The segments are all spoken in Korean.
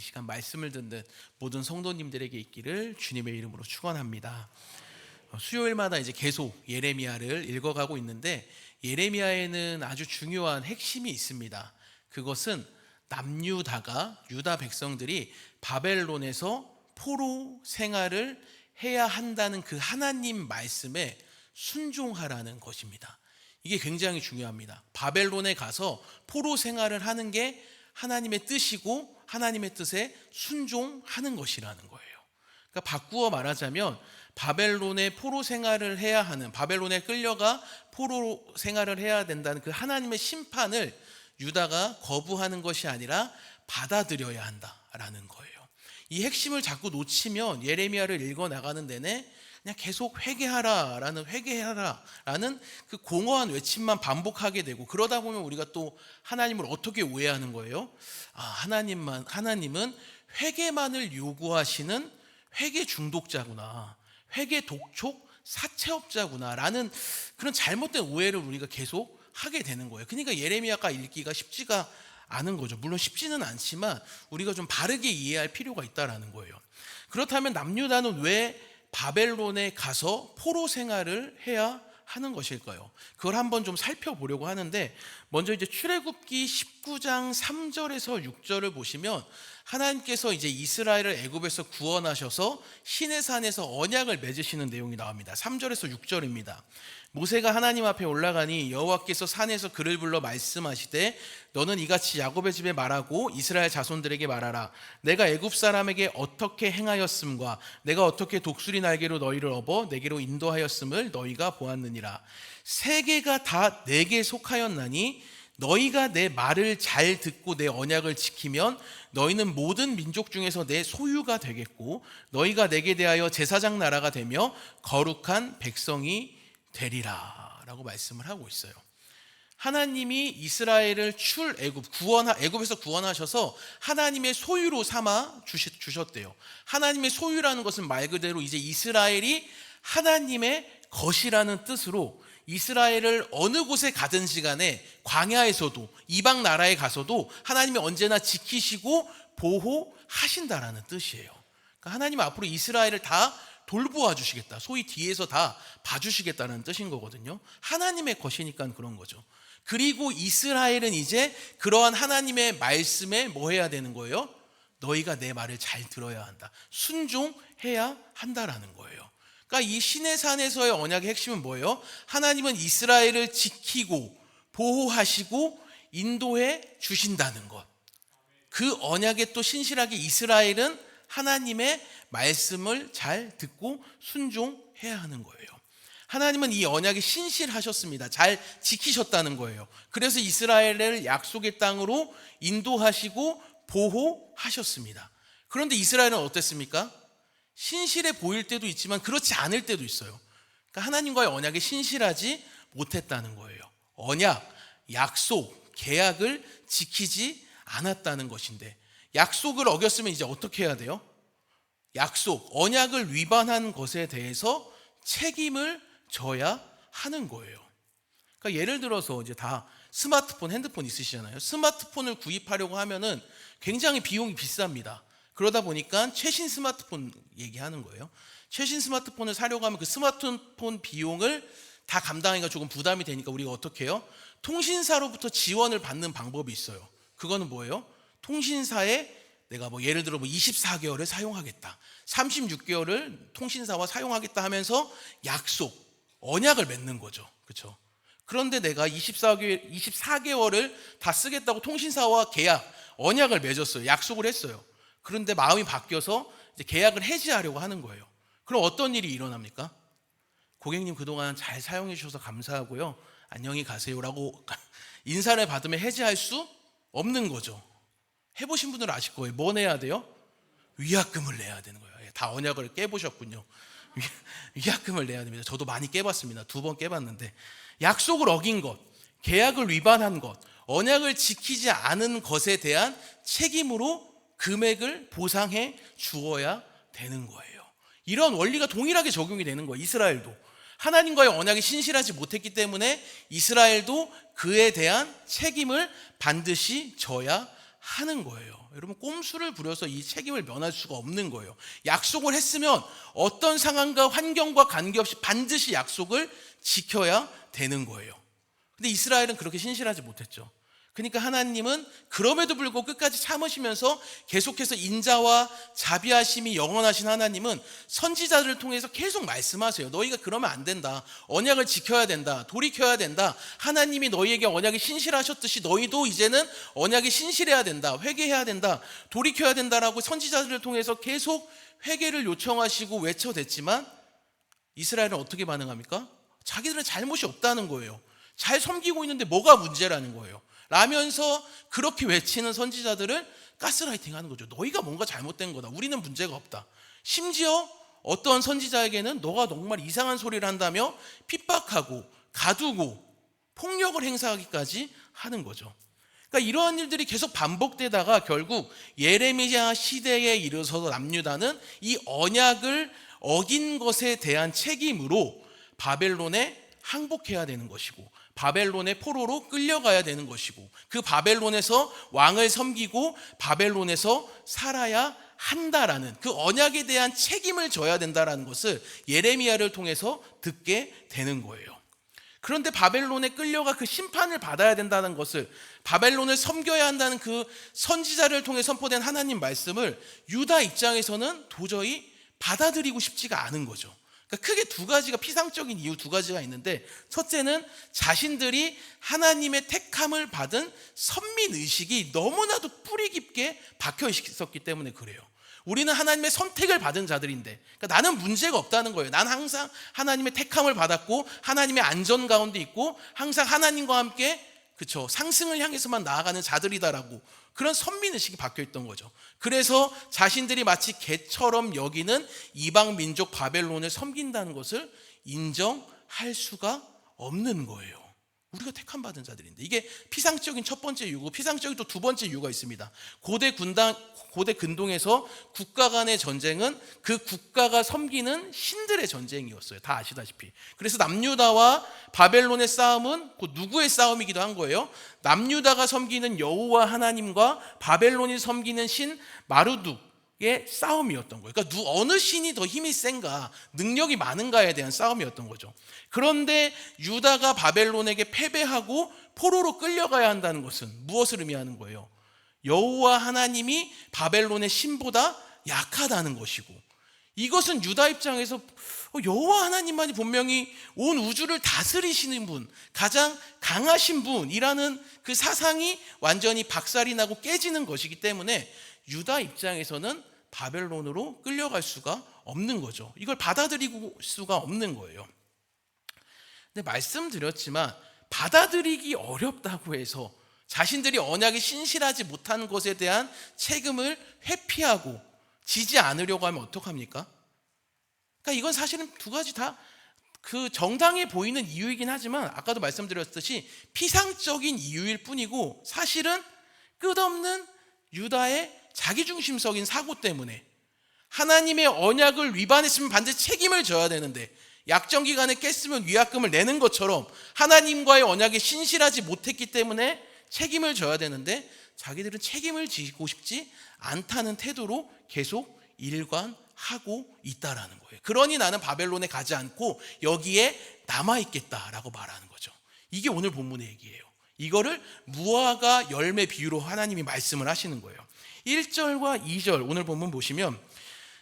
이 시간 말씀을 듣는 모든 성도님들에게 있기를 주님의 이름으로 축원합니다. 수요일마다 이제 계속 예레미야를 읽어가고 있는데, 예레미야에는 아주 중요한 핵심이 있습니다. 그것은 남유다가, 유다 백성들이 바벨론에서 포로 생활을 해야 한다는 그 하나님 말씀에 순종하라는 것입니다. 이게 굉장히 중요합니다. 바벨론에 가서 포로 생활을 하는 게 하나님의 뜻이고 하나님의 뜻에 순종하는 것이라는 거예요. 그러니까 바꾸어 말하자면 바벨론에 포로 생활을 해야 하는, 바벨론에 끌려가 포로 생활을 해야 된다는 그 하나님의 심판을 유다가 거부하는 것이 아니라 받아들여야 한다라는 거예요. 이 핵심을 자꾸 놓치면 예레미야를 읽어 나가는 내내 그냥 계속 회개하라라는 그 공허한 외침만 반복하게 되고, 그러다 보면 우리가 또 하나님을 어떻게 오해하는 거예요? 하나님은 회개만을 요구하시는 회개 중독자구나, 회개 독촉 사채업자구나 라는 그런 잘못된 오해를 우리가 계속 하게 되는 거예요. 그러니까 예레미야가 읽기가 쉽지가 않은 거죠. 물론 쉽지는 않지만 우리가 좀 바르게 이해할 필요가 있다라는 거예요. 그렇다면 남유다는 왜 바벨론에 가서 포로 생활을 해야 하는 것일까요? 그걸 한번 좀 살펴보려고 하는데, 먼저 이제 출애굽기 19장 3절에서 6절을 보시면 하나님께서 이제 이스라엘을 애굽에서 구원하셔서 시내산에서 언약을 맺으시는 내용이 나옵니다. 3절에서 6절입니다. 모세가 하나님 앞에 올라가니 여호와께서 산에서 그를 불러 말씀하시되, 너는 이같이 야곱의 집에 말하고 이스라엘 자손들에게 말하라. 내가 애굽 사람에게 어떻게 행하였음과 내가 어떻게 독수리 날개로 너희를 업어 내게로 인도하였음을 너희가 보았느니라. 세계가 다 내게 속하였나니 너희가 내 말을 잘 듣고 내 언약을 지키면 너희는 모든 민족 중에서 내 소유가 되겠고 너희가 내게 대하여 제사장 나라가 되며 거룩한 백성이 되리라 라고 말씀을 하고 있어요. 하나님이 이스라엘을 애굽에서 구원하셔서 하나님의 소유로 삼아 주셨대요. 하나님의 소유라는 것은 말 그대로 이제 이스라엘이 하나님의 것이라는 뜻으로 이스라엘을 어느 곳에 가든지 간에 광야에서도 이방 나라에 가서도 하나님이 언제나 지키시고 보호하신다라는 뜻이에요. 그러니까 하나님 앞으로 이스라엘을 다 돌보아 주시겠다, 소위 뒤에서 다 봐주시겠다는 뜻인 거거든요. 하나님의 것이니까 그런 거죠. 그리고 이스라엘은 이제 그러한 하나님의 말씀에 뭐 해야 되는 거예요? 너희가 내 말을 잘 들어야 한다, 순종해야 한다라는 거예요. 그러니까 이 시내산에서의 언약의 핵심은 뭐예요? 하나님은 이스라엘을 지키고 보호하시고 인도해 주신다는 것. 그 언약에 또 신실하게 이스라엘은 하나님의 말씀을 잘 듣고 순종해야 하는 거예요. 하나님은 이 언약에 신실하셨습니다. 잘 지키셨다는 거예요. 그래서 이스라엘을 약속의 땅으로 인도하시고 보호하셨습니다. 그런데 이스라엘은 어땠습니까? 신실해 보일 때도 있지만 그렇지 않을 때도 있어요. 그러니까 하나님과의 언약에 신실하지 못했다는 거예요. 언약, 약속, 계약을 지키지 않았다는 것인데, 약속을 어겼으면 이제 어떻게 해야 돼요? 약속, 언약을 위반한 것에 대해서 책임을 져야 하는 거예요. 그러니까 예를 들어서 이제 다 스마트폰, 핸드폰 있으시잖아요. 스마트폰을 구입하려고 하면은 굉장히 비용이 비쌉니다. 그러다 보니까 최신 스마트폰 얘기하는 거예요. 최신 스마트폰을 사려고 하면 그 스마트폰 비용을 다 감당하기가 조금 부담이 되니까 우리가 어떻게 해요? 통신사로부터 지원을 받는 방법이 있어요. 그거는 뭐예요? 통신사에 내가 예를 들어 24개월을 사용하겠다, 36개월을 통신사와 사용하겠다 하면서 약속, 언약을 맺는 거죠. 그렇죠? 그런데 내가 24개월을 다 쓰겠다고 통신사와 계약, 언약을 맺었어요. 약속을 했어요. 그런데 마음이 바뀌어서 이제 계약을 해지하려고 하는 거예요. 그럼 어떤 일이 일어납니까? 고객님 그동안 잘 사용해 주셔서 감사하고요, 안녕히 가세요라고 인사를 받으면 해지할 수 없는 거죠. 해보신 분들은 아실 거예요. 뭐 내야 돼요? 위약금을 내야 되는 거예요. 다 언약을 깨보셨군요. 위약금을 내야 됩니다. 저도 많이 깨봤습니다. 2번 깨봤는데, 약속을 어긴 것, 계약을 위반한 것, 언약을 지키지 않은 것에 대한 책임으로 금액을 보상해 주어야 되는 거예요. 이런 원리가 동일하게 적용이 되는 거예요. 이스라엘도 하나님과의 언약에 신실하지 못했기 때문에 이스라엘도 그에 대한 책임을 반드시 져야 하는 거예요. 여러분, 꼼수를 부려서 이 책임을 면할 수가 없는 거예요. 약속을 했으면 어떤 상황과 환경과 관계없이 반드시 약속을 지켜야 되는 거예요. 근데 이스라엘은 그렇게 신실하지 못했죠. 그러니까 하나님은 그럼에도 불구하고 끝까지 참으시면서 계속해서 인자와 자비하심이 영원하신 하나님은 선지자들을 통해서 계속 말씀하세요. 너희가 그러면 안 된다. 언약을 지켜야 된다. 돌이켜야 된다. 하나님이 너희에게 언약이 신실하셨듯이 너희도 이제는 언약이 신실해야 된다. 회개해야 된다. 돌이켜야 된다라고 선지자들을 통해서 계속 회개를 요청하시고 외쳐댔지만 이스라엘은 어떻게 반응합니까? 자기들은 잘못이 없다는 거예요. 잘 섬기고 있는데 뭐가 문제라는 거예요. 라면서 그렇게 외치는 선지자들을 가스라이팅 하는 거죠. 너희가 뭔가 잘못된 거다. 우리는 문제가 없다. 심지어 어떤 선지자에게는 너가 정말 이상한 소리를 한다며 핍박하고 가두고 폭력을 행사하기까지 하는 거죠. 그러니까 이러한 일들이 계속 반복되다가 결국 예레미야 시대에 이르러서 남유다는 이 언약을 어긴 것에 대한 책임으로 바벨론에 항복해야 되는 것이고 바벨론의 포로로 끌려가야 되는 것이고 그 바벨론에서 왕을 섬기고 바벨론에서 살아야 한다라는 그 언약에 대한 책임을 져야 된다라는 것을 예레미야를 통해서 듣게 되는 거예요. 그런데 바벨론에 끌려가 그 심판을 받아야 된다는 것을, 바벨론을 섬겨야 한다는 그 선지자를 통해 선포된 하나님 말씀을 유다 입장에서는 도저히 받아들이고 싶지가 않은 거죠. 그러니까 크게 두 가지가, 피상적인 이유 두 가지가 있는데, 첫째는 자신들이 하나님의 택함을 받은 선민의식이 너무나도 뿌리 깊게 박혀 있었기 때문에 그래요. 우리는 하나님의 선택을 받은 자들인데, 그러니까 나는 문제가 없다는 거예요. 난 항상 하나님의 택함을 받았고 하나님의 안전 가운데 있고 항상 하나님과 함께 상승을 향해서만 나아가는 자들이다라고, 그런 선민의식이 박혀있던 거죠. 그래서 자신들이 마치 개처럼 여기는 이방 민족 바벨론을 섬긴다는 것을 인정할 수가 없는 거예요. 우리가 택함 받은 자들인데. 이게 피상적인 첫 번째 이유고, 피상적인 또 두 번째 이유가 있습니다. 고대 근동에서 국가 간의 전쟁은 그 국가가 섬기는 신들의 전쟁이었어요. 다 아시다시피. 그래서 남유다와 바벨론의 싸움은 곧 누구의 싸움이기도 한 거예요. 남유다가 섬기는 여호와 하나님과 바벨론이 섬기는 신 마르둑의 싸움이었던 거예요. 그러니까 어느 신이 더 힘이 센가, 능력이 많은가에 대한 싸움이었던 거죠. 그런데 유다가 바벨론에게 패배하고 포로로 끌려가야 한다는 것은 무엇을 의미하는 거예요? 여호와 하나님이 바벨론의 신보다 약하다는 것이고, 이것은 유다 입장에서 여호와 하나님만이 분명히 온 우주를 다스리시는 분, 가장 강하신 분이라는 그 사상이 완전히 박살이 나고 깨지는 것이기 때문에 유다 입장에서는 바벨론으로 끌려갈 수가 없는 거죠. 이걸 받아들이고 수가 없는 거예요. 근데 말씀드렸지만 받아들이기 어렵다고 해서 자신들이 언약에 신실하지 못한 것에 대한 책임을 회피하고 지지 않으려고 하면 어떡합니까? 그러니까 이건 사실은 두 가지 다 그 정당해 보이는 이유이긴 하지만 아까도 말씀드렸듯이 피상적인 이유일 뿐이고, 사실은 끝없는 유다의 자기중심적인 사고 때문에 하나님의 언약을 위반했으면 반드시 책임을 져야 되는데, 약정기간에 깼으면 위약금을 내는 것처럼 하나님과의 언약에 신실하지 못했기 때문에 책임을 져야 되는데 자기들은 책임을 지고 싶지 않다는 태도로 계속 일관하고 있다라는 거예요. 그러니 나는 바벨론에 가지 않고 여기에 남아있겠다라고 말하는 거죠. 이게 오늘 본문의 얘기예요. 이거를 무화과 열매 비유로 하나님이 말씀을 하시는 거예요. 1절과 2절 오늘 본문 보시면,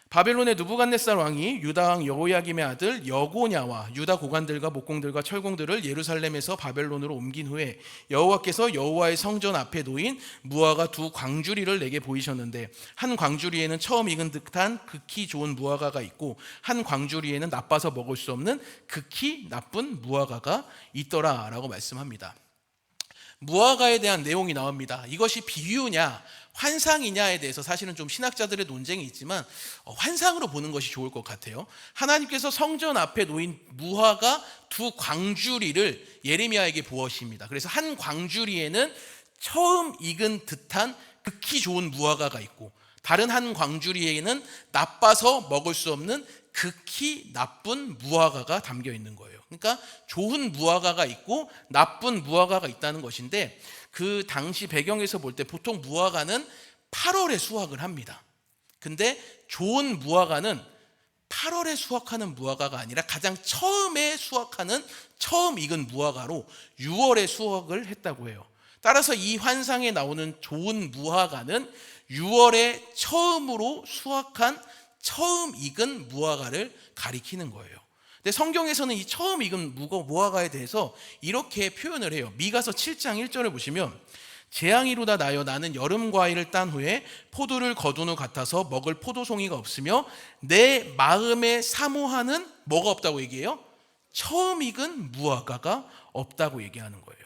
바벨론의 느부갓네살 왕이 유다 왕 여호야김의 아들 여고냐와 유다 고관들과 목공들과 철공들을 예루살렘에서 바벨론으로 옮긴 후에 여호와께서 여호와의 성전 앞에 놓인 무화과 두 광주리를 내게 보이셨는데, 한 광주리에는 처음 익은 듯한 극히 좋은 무화과가 있고 한 광주리에는 나빠서 먹을 수 없는 극히 나쁜 무화과가 있더라 라고 말씀합니다. 무화과에 대한 내용이 나옵니다. 이것이 비유냐 환상이냐에 대해서 사실은 좀 신학자들의 논쟁이 있지만 환상으로 보는 것이 좋을 것 같아요. 하나님께서 성전 앞에 놓인 무화과 두 광주리를 예레미야에게 보여주십니다. 그래서 한 광주리에는 처음 익은 듯한 극히 좋은 무화과가 있고, 다른 한 광주리에는 나빠서 먹을 수 없는 극히 나쁜 무화과가 담겨 있는 거예요. 그러니까 좋은 무화과가 있고 나쁜 무화과가 있다는 것인데, 그 당시 배경에서 볼 때 보통 무화과는 8월에 수확을 합니다. 근데 좋은 무화과는 8월에 수확하는 무화과가 아니라 가장 처음에 수확하는 처음 익은 무화과로 6월에 수확을 했다고 해요. 따라서 이 환상에 나오는 좋은 무화과는 6월에 처음으로 수확한 처음 익은 무화과를 가리키는 거예요. 근데 성경에서는 이 처음 익은 무화과에 대해서 이렇게 표현을 해요. 미가서 7장 1절을 보시면 재앙이로다 나여 나는 여름 과일을 딴 후에 포도를 거둔 후 같아서 먹을 포도송이가 없으며 내 마음에 사모하는 뭐가 없다고 얘기해요? 처음 익은 무화과가 없다고 얘기하는 거예요.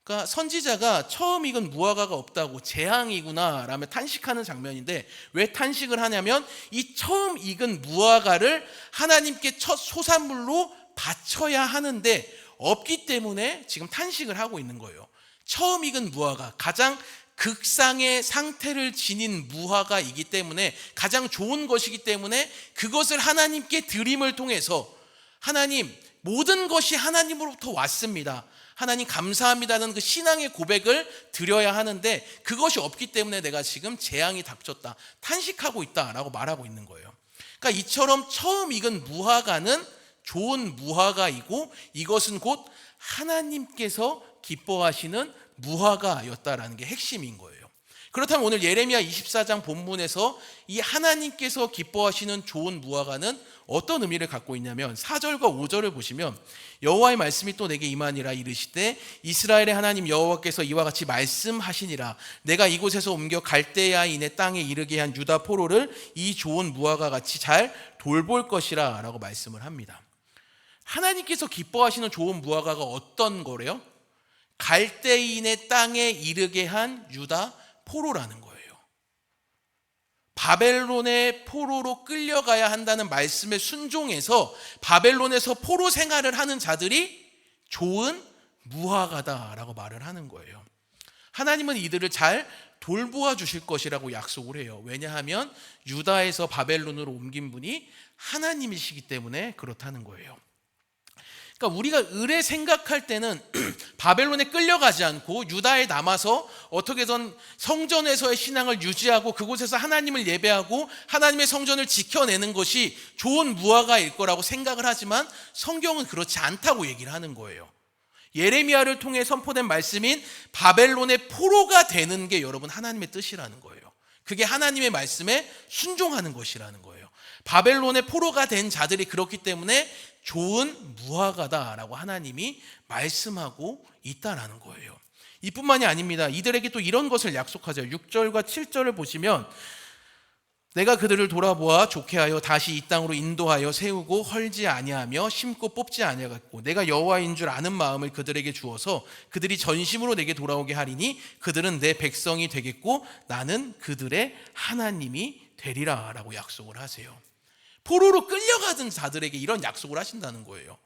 그러니까 선지자가 처음 익은 무화과가 없다고 재앙이구나 라며 탄식하는 장면인데, 왜 탄식을 하냐면 이 처음 익은 무화과를 하나님께 첫 소산물로 바쳐야 하는데 없기 때문에 지금 탄식을 하고 있는 거예요. 처음 익은 무화과, 가장 극상의 상태를 지닌 무화과이기 때문에, 가장 좋은 것이기 때문에 그것을 하나님께 드림을 통해서, 하나님, 모든 것이 하나님으로부터 왔습니다, 하나님 감사합니다는 그 신앙의 고백을 드려야 하는데 그것이 없기 때문에 내가 지금 재앙이 닥쳤다, 탄식하고 있다라고 말하고 있는 거예요. 그러니까 이처럼 처음 익은 무화과는 좋은 무화과이고 이것은 곧 하나님께서 기뻐하시는 무화과였다라는 게 핵심인 거예요. 그렇다면 오늘 예레미야 24장 본문에서 이 하나님께서 기뻐하시는 좋은 무화과는 어떤 의미를 갖고 있냐면 4절과 5절을 보시면 여호와의 말씀이 또 내게 임하니라 이르시되 이스라엘의 하나님 여호와께서 이와 같이 말씀하시니라 내가 이곳에서 옮겨 갈대아인의 땅에 이르게 한 유다 포로를 이 좋은 무화과 같이 잘 돌볼 것이라 라고 말씀을 합니다. 하나님께서 기뻐하시는 좋은 무화과가 어떤 거래요? 갈대인의 땅에 이르게 한 유다 포로라는 거예요. 바벨론의 포로로 끌려가야 한다는 말씀에 순종해서 바벨론에서 포로 생활을 하는 자들이 좋은 무화과다라고 말을 하는 거예요. 하나님은 이들을 잘 돌보아 주실 것이라고 약속을 해요. 왜냐하면 유다에서 바벨론으로 옮긴 분이 하나님이시기 때문에 그렇다는 거예요. 그러니까 우리가 의뢰 생각할 때는 바벨론에 끌려가지 않고 유다에 남아서 어떻게든 성전에서의 신앙을 유지하고 그곳에서 하나님을 예배하고 하나님의 성전을 지켜내는 것이 좋은 무화과일 거라고 생각을 하지만 성경은 그렇지 않다고 얘기를 하는 거예요. 예레미야를 통해 선포된 말씀인 바벨론의 포로가 되는 게 여러분 하나님의 뜻이라는 거예요. 그게 하나님의 말씀에 순종하는 것이라는 거예요. 바벨론의 포로가 된 자들이 그렇기 때문에 좋은 무화과다라고 하나님이 말씀하고 있다라는 거예요. 이뿐만이 아닙니다. 이들에게 또 이런 것을 약속하죠. 6절과 7절을 보시면 내가 그들을 돌아보아 좋게 하여 다시 이 땅으로 인도하여 세우고 헐지 아니하며 심고 뽑지 아니하겠고 내가 여호와인 줄 아는 마음을 그들에게 주어서 그들이 전심으로 내게 돌아오게 하리니 그들은 내 백성이 되겠고 나는 그들의 하나님이 되리라 라고 약속을 하세요. 포로로 끌려가던 자들에게 이런 약속을 하신다는 거예요.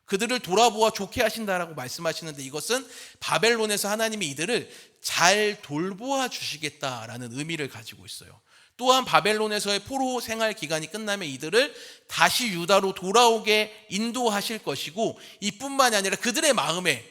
그들을 돌아보아 좋게 하신다라고 말씀하시는데 이것은 바벨론에서 하나님이 이들을 잘 돌보아 주시겠다라는 의미를 가지고 있어요. 또한 바벨론에서의 포로 생활 기간이 끝나면 이들을 다시 유다로 돌아오게 인도하실 것이고 이뿐만이 아니라 그들의 마음에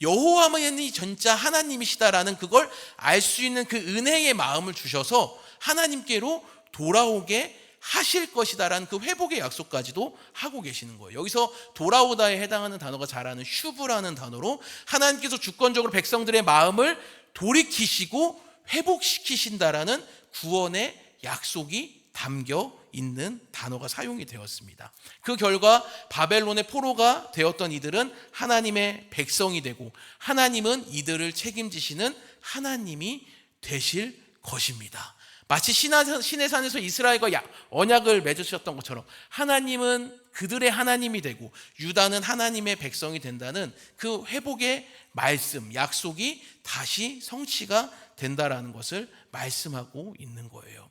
여호와만이 진짜 하나님이시다라는 그걸 알 수 있는 그 은혜의 마음을 주셔서 하나님께로 돌아오게 하실 것이다라는 그 회복의 약속까지도 하고 계시는 거예요. 여기서 돌아오다에 해당하는 단어가 잘 아는 슈브라는 단어로 하나님께서 주권적으로 백성들의 마음을 돌이키시고 회복시키신다라는 구원의 약속이 담겨 있는 단어가 사용이 되었습니다. 그 결과 바벨론의 포로가 되었던 이들은 하나님의 백성이 되고 하나님은 이들을 책임지시는 하나님이 되실 것입니다. 마치 신의 산에서 이스라엘과 언약을 맺으셨던 것처럼 하나님은 그들의 하나님이 되고 유다는 하나님의 백성이 된다는 그 회복의 말씀, 약속이 다시 성취가 된다라는 것을 말씀하고 있는 거예요.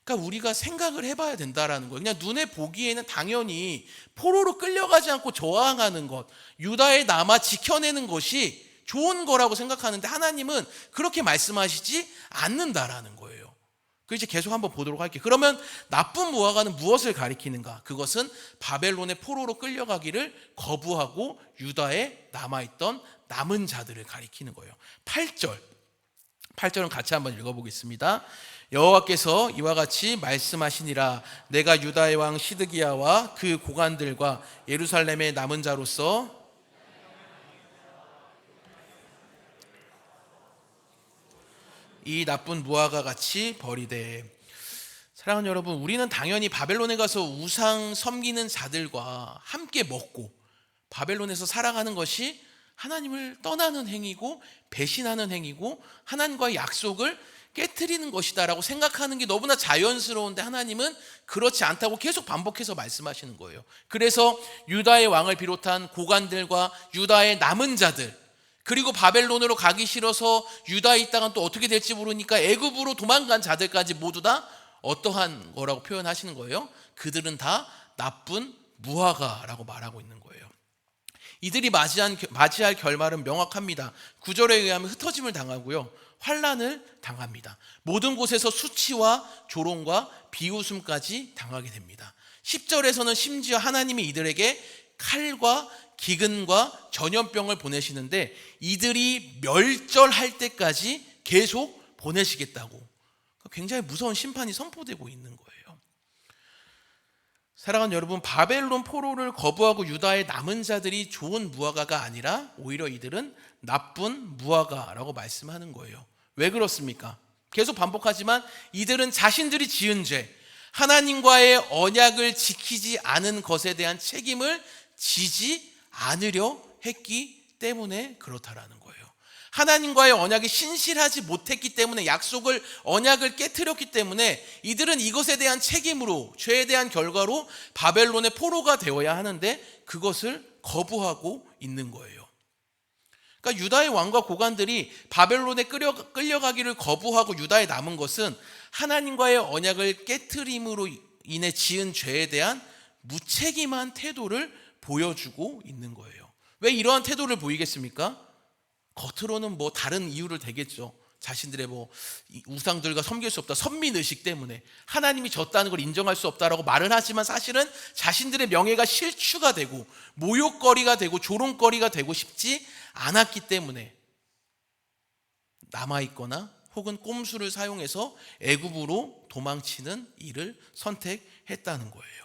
그러니까 우리가 생각을 해봐야 된다라는 거예요. 그냥 눈에 보기에는 당연히 포로로 끌려가지 않고 저항하는 것, 유다에 남아 지켜내는 것이 좋은 거라고 생각하는데 하나님은 그렇게 말씀하시지 않는다라는 거예요. 그 이제 계속 한번 보도록 할게요. 그러면 나쁜 무화과는 무엇을 가리키는가? 그것은 바벨론의 포로로 끌려가기를 거부하고 유다에 남아있던 남은 자들을 가리키는 거예요. 8절은 같이 한번 읽어보겠습니다. 여호와께서 이와 같이 말씀하시니라. 내가 유다의 왕 시드기야와 그 고관들과 예루살렘의 남은 자로서 이 나쁜 무화과 같이 버리되. 사랑하는 여러분, 우리는 당연히 바벨론에 가서 우상 섬기는 자들과 함께 먹고 바벨론에서 살아가는 것이 하나님을 떠나는 행위고 배신하는 행위고 하나님과의 약속을 깨트리는 것이다 라고 생각하는 게 너무나 자연스러운데, 하나님은 그렇지 않다고 계속 반복해서 말씀하시는 거예요. 그래서 유다의 왕을 비롯한 고관들과 유다의 남은 자들, 그리고 바벨론으로 가기 싫어서 유다에 있다가 또 어떻게 될지 모르니까 애굽으로 도망간 자들까지 모두 다 어떠한 거라고 표현하시는 거예요? 그들은 다 나쁜 무화과라고 말하고 있는 거예요. 이들이 맞이할 결말은 명확합니다. 9절에 의하면 흩어짐을 당하고요, 환난을 당합니다. 모든 곳에서 수치와 조롱과 비웃음까지 당하게 됩니다. 10절에서는 심지어 하나님이 이들에게 칼과 기근과 전염병을 보내시는데 이들이 멸절할 때까지 계속 보내시겠다고, 굉장히 무서운 심판이 선포되고 있는 거예요. 사랑하는 여러분, 바벨론 포로를 거부하고 유다의 남은 자들이 좋은 무화과가 아니라 오히려 이들은 나쁜 무화과라고 말씀하는 거예요. 왜 그렇습니까? 계속 반복하지만 이들은 자신들이 지은 죄, 하나님과의 언약을 지키지 않은 것에 대한 책임을 지지 않으려 했기 때문에 그렇다라는 거예요. 하나님과의 언약이 신실하지 못했기 때문에, 약속을, 언약을 깨트렸기 때문에 이들은 이것에 대한 책임으로, 죄에 대한 결과로 바벨론의 포로가 되어야 하는데 그것을 거부하고 있는 거예요. 그러니까 유다의 왕과 고관들이 바벨론에 끌려가기를 거부하고 유다에 남은 것은 하나님과의 언약을 깨트림으로 인해 지은 죄에 대한 무책임한 태도를 보여주고 있는 거예요. 왜 이러한 태도를 보이겠습니까? 겉으로는 뭐 다른 이유를 대겠죠. 자신들의 뭐 우상들과 섬길 수 없다, 선민의식 때문에 하나님이 졌다는 걸 인정할 수 없다라고 말을 하지만, 사실은 자신들의 명예가 실추가 되고 모욕거리가 되고 조롱거리가 되고 싶지 않았기 때문에 남아있거나 혹은 꼼수를 사용해서 애굽으로 도망치는 일을 선택했다는 거예요.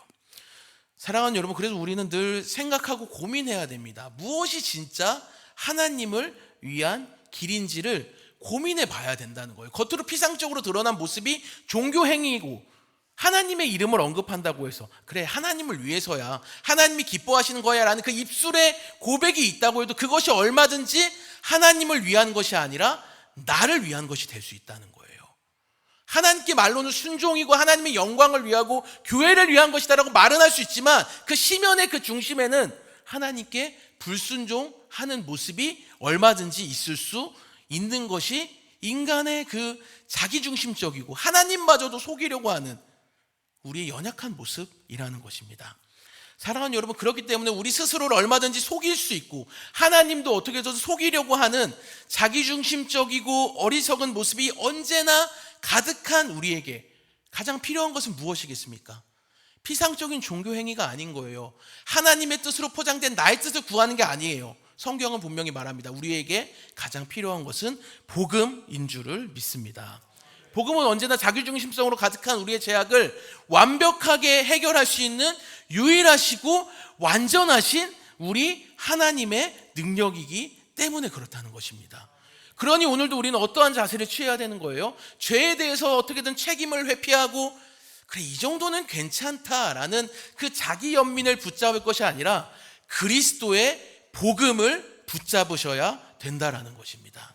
사랑하는 여러분, 그래서 우리는 늘 생각하고 고민해야 됩니다. 무엇이 진짜 하나님을 위한 길인지를 고민해 봐야 된다는 거예요. 겉으로 피상적으로 드러난 모습이 종교 행위이고 하나님의 이름을 언급한다고 해서 그래, 하나님을 위해서야, 하나님이 기뻐하시는 거야 라는 그 입술에 고백이 있다고 해도 그것이 얼마든지 하나님을 위한 것이 아니라 나를 위한 것이 될 수 있다는 거예요. 하나님께 말로는 순종이고 하나님의 영광을 위하고 교회를 위한 것이다라고 말은 할 수 있지만, 그 심연의 그 중심에는 하나님께 불순종하는 모습이 얼마든지 있을 수 있는 것이 인간의 그 자기중심적이고 하나님마저도 속이려고 하는 우리의 연약한 모습이라는 것입니다. 사랑하는 여러분, 그렇기 때문에 우리 스스로를 얼마든지 속일 수 있고 하나님도 어떻게 해서 속이려고 하는 자기중심적이고 어리석은 모습이 언제나 가득한 우리에게 가장 필요한 것은 무엇이겠습니까? 피상적인 종교 행위가 아닌 거예요. 하나님의 뜻으로 포장된 나의 뜻을 구하는 게 아니에요. 성경은 분명히 말합니다. 우리에게 가장 필요한 것은 복음인 줄을 믿습니다. 복음은 언제나 자기중심성으로 가득한 우리의 죄악을 완벽하게 해결할 수 있는 유일하시고 완전하신 우리 하나님의 능력이기 때문에 그렇다는 것입니다. 그러니 오늘도 우리는 어떠한 자세를 취해야 되는 거예요? 죄에 대해서 어떻게든 책임을 회피하고 그래, 이 정도는 괜찮다라는 그 자기 연민을 붙잡을 것이 아니라 그리스도의 복음을 붙잡으셔야 된다라는 것입니다.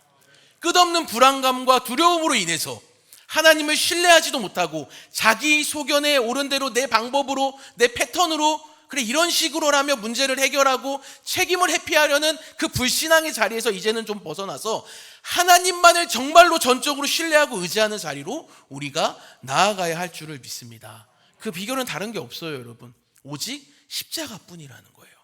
끝없는 불안감과 두려움으로 인해서 하나님을 신뢰하지도 못하고 자기 소견에 옳은 대로 내 방법으로, 내 패턴으로, 그래 이런 식으로라며 문제를 해결하고 책임을 회피하려는 그 불신앙의 자리에서 이제는 좀 벗어나서 하나님만을 정말로 전적으로 신뢰하고 의지하는 자리로 우리가 나아가야 할 줄을 믿습니다. 그 비결은 다른 게 없어요, 여러분. 오직 십자가뿐이라는 거예요.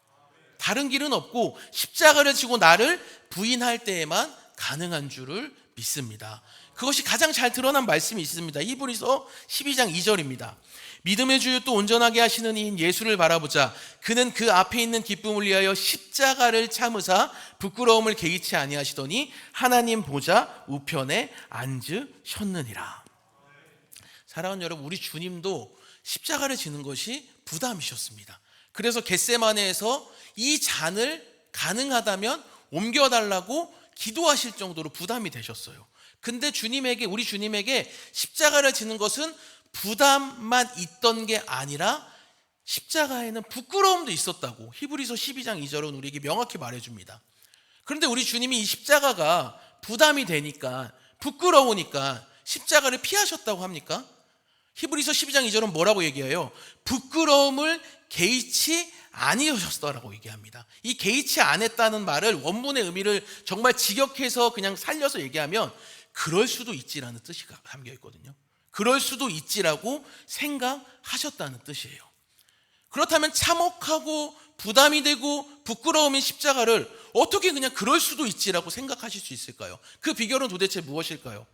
다른 길은 없고 십자가를 지고 나를 부인할 때에만 가능한 줄을 믿습니다. 그것이 가장 잘 드러난 말씀이 있습니다. 히브리서 12장 2절입니다. 믿음의 주요 또 온전하게 하시는 이인 예수를 바라보자. 그는 그 앞에 있는 기쁨을 위하여 십자가를 참으사 부끄러움을 개의치 아니하시더니 하나님 보좌 우편에 앉으셨느니라. 사랑하는 여러분, 우리 주님도 십자가를 지는 것이 부담이셨습니다. 그래서 겟세마네에서 이 잔을 가능하다면 옮겨달라고 기도하실 정도로 부담이 되셨어요. 근데 우리 주님에게 십자가를 지는 것은 부담만 있던 게 아니라 십자가에는 부끄러움도 있었다고 히브리서 12장 2절은 우리에게 명확히 말해줍니다. 그런데 우리 주님이 이 십자가가 부담이 되니까, 부끄러우니까 십자가를 피하셨다고 합니까? 히브리서 12장 2절은 뭐라고 얘기해요? 부끄러움을 개의치 아니하셨다라고 얘기합니다. 이 개의치 않았다는 말을 원문의 의미를 정말 직역해서 그냥 살려서 얘기하면 그럴 수도 있지라는 뜻이 담겨 있거든요. 그럴 수도 있지라고 생각하셨다는 뜻이에요. 그렇다면 참혹하고 부담이 되고 부끄러움인 십자가를 어떻게 그냥 그럴 수도 있지라고 생각하실 수 있을까요? 그 비결은 도대체 무엇일까요?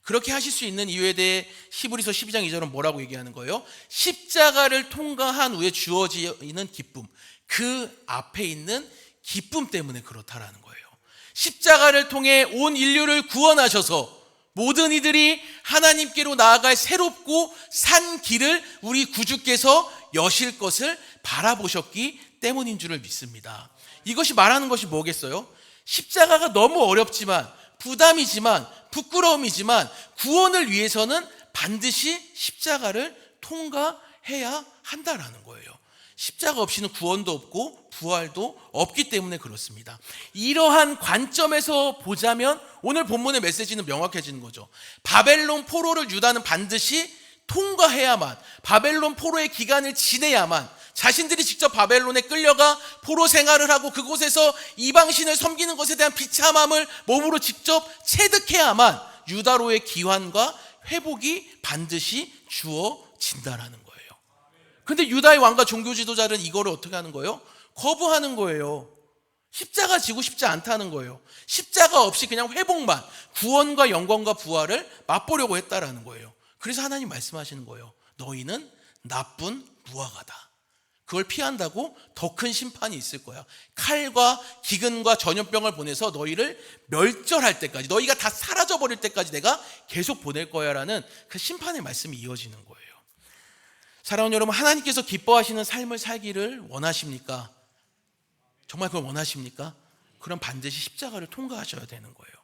그렇게 하실 수 있는 이유에 대해 히브리서 12장 2절은 뭐라고 얘기하는 거예요? 십자가를 통과한 후에 주어지는 기쁨, 그 앞에 있는 기쁨 때문에 그렇다라는 거예요. 십자가를 통해 온 인류를 구원하셔서 모든 이들이 하나님께로 나아갈 새롭고 산 길을 우리 구주께서 여실 것을 바라보셨기 때문인 줄을 믿습니다. 이것이 말하는 것이 뭐겠어요? 십자가가 너무 어렵지만, 부담이지만, 부끄러움이지만 구원을 위해서는 반드시 십자가를 통과해야 한다라는 거예요. 십자가 없이는 구원도 없고 부활도 없기 때문에 그렇습니다. 이러한 관점에서 보자면 오늘 본문의 메시지는 명확해지는 거죠. 바벨론 포로를 유다는 반드시 통과해야만, 바벨론 포로의 기간을 지내야만, 자신들이 직접 바벨론에 끌려가 포로 생활을 하고 그곳에서 이방신을 섬기는 것에 대한 비참함을 몸으로 직접 체득해야만 유다로의 기환과 회복이 반드시 주어진다라는 거예요. 근데 유다의 왕과 종교 지도자들은 이거를 어떻게 하는 거예요? 거부하는 거예요. 십자가 지고 싶지 않다는 거예요. 십자가 없이 그냥 회복만, 구원과 영광과 부활을 맛보려고 했다라는 거예요. 그래서 하나님 말씀하시는 거예요. 너희는 나쁜 무화과다. 그걸 피한다고 더 큰 심판이 있을 거야. 칼과 기근과 전염병을 보내서 너희를 멸절할 때까지, 너희가 다 사라져버릴 때까지 내가 계속 보낼 거야 라는 그 심판의 말씀이 이어지는 거예요. 사랑하는 여러분, 하나님께서 기뻐하시는 삶을 살기를 원하십니까? 정말 그걸 원하십니까? 그럼 반드시 십자가를 통과하셔야 되는 거예요.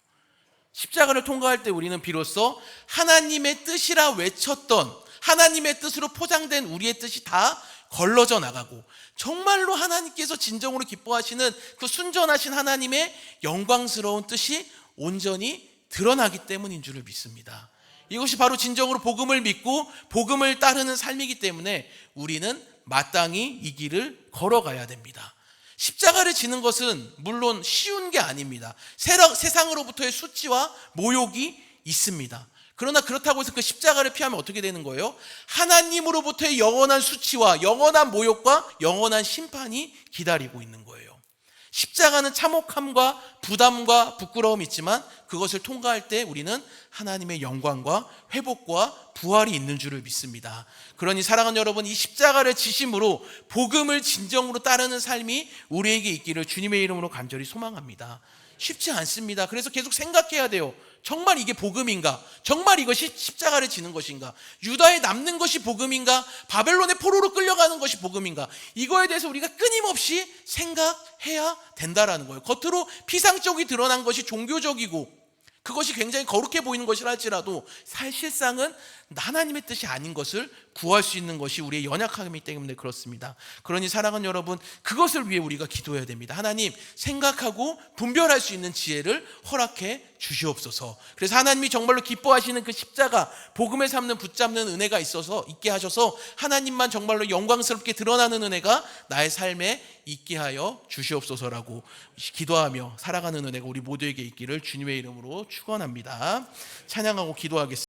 십자가를 통과할 때 우리는 비로소 하나님의 뜻이라 외쳤던, 하나님의 뜻으로 포장된 우리의 뜻이 다 걸러져 나가고 정말로 하나님께서 진정으로 기뻐하시는 그 순전하신 하나님의 영광스러운 뜻이 온전히 드러나기 때문인 줄을 믿습니다. 이것이 바로 진정으로 복음을 믿고 복음을 따르는 삶이기 때문에 우리는 마땅히 이 길을 걸어가야 됩니다. 십자가를 지는 것은 물론 쉬운 게 아닙니다. 세상으로부터의 수치와 모욕이 있습니다. 그러나 그렇다고 해서 그 십자가를 피하면 어떻게 되는 거예요? 하나님으로부터의 영원한 수치와 영원한 모욕과 영원한 심판이 기다리고 있는 거예요. 십자가는 참혹함과 부담과 부끄러움이 있지만 그것을 통과할 때 우리는 하나님의 영광과 회복과 부활이 있는 줄을 믿습니다. 그러니 사랑하는 여러분, 이 십자가를 지심으로 복음을 진정으로 따르는 삶이 우리에게 있기를 주님의 이름으로 간절히 소망합니다. 쉽지 않습니다. 그래서 계속 생각해야 돼요. 정말 이게 복음인가? 정말 이것이 십자가를 지는 것인가? 유다에 남는 것이 복음인가? 바벨론의 포로로 끌려가는 것이 복음인가? 이거에 대해서 우리가 끊임없이 생각해야 된다라는 거예요. 겉으로 피상적이 드러난 것이 종교적이고 그것이 굉장히 거룩해 보이는 것이라 할지라도 사실상은 하나님의 뜻이 아닌 것을 구할 수 있는 것이 우리의 연약함이기 때문에 그렇습니다. 그러니 사랑하는 여러분, 그것을 위해 우리가 기도해야 됩니다. 하나님, 생각하고 분별할 수 있는 지혜를 허락해 주시옵소서. 그래서 하나님이 정말로 기뻐하시는 그 십자가, 복음을 삼는 붙잡는 은혜가 있게 하셔서 하나님만 정말로 영광스럽게 드러나는 은혜가 나의 삶에 있게 하여 주시옵소서라고 기도하며 살아가는 은혜가 우리 모두에게 있기를 주님의 이름으로 축원합니다. 찬양하고 기도하겠습니다.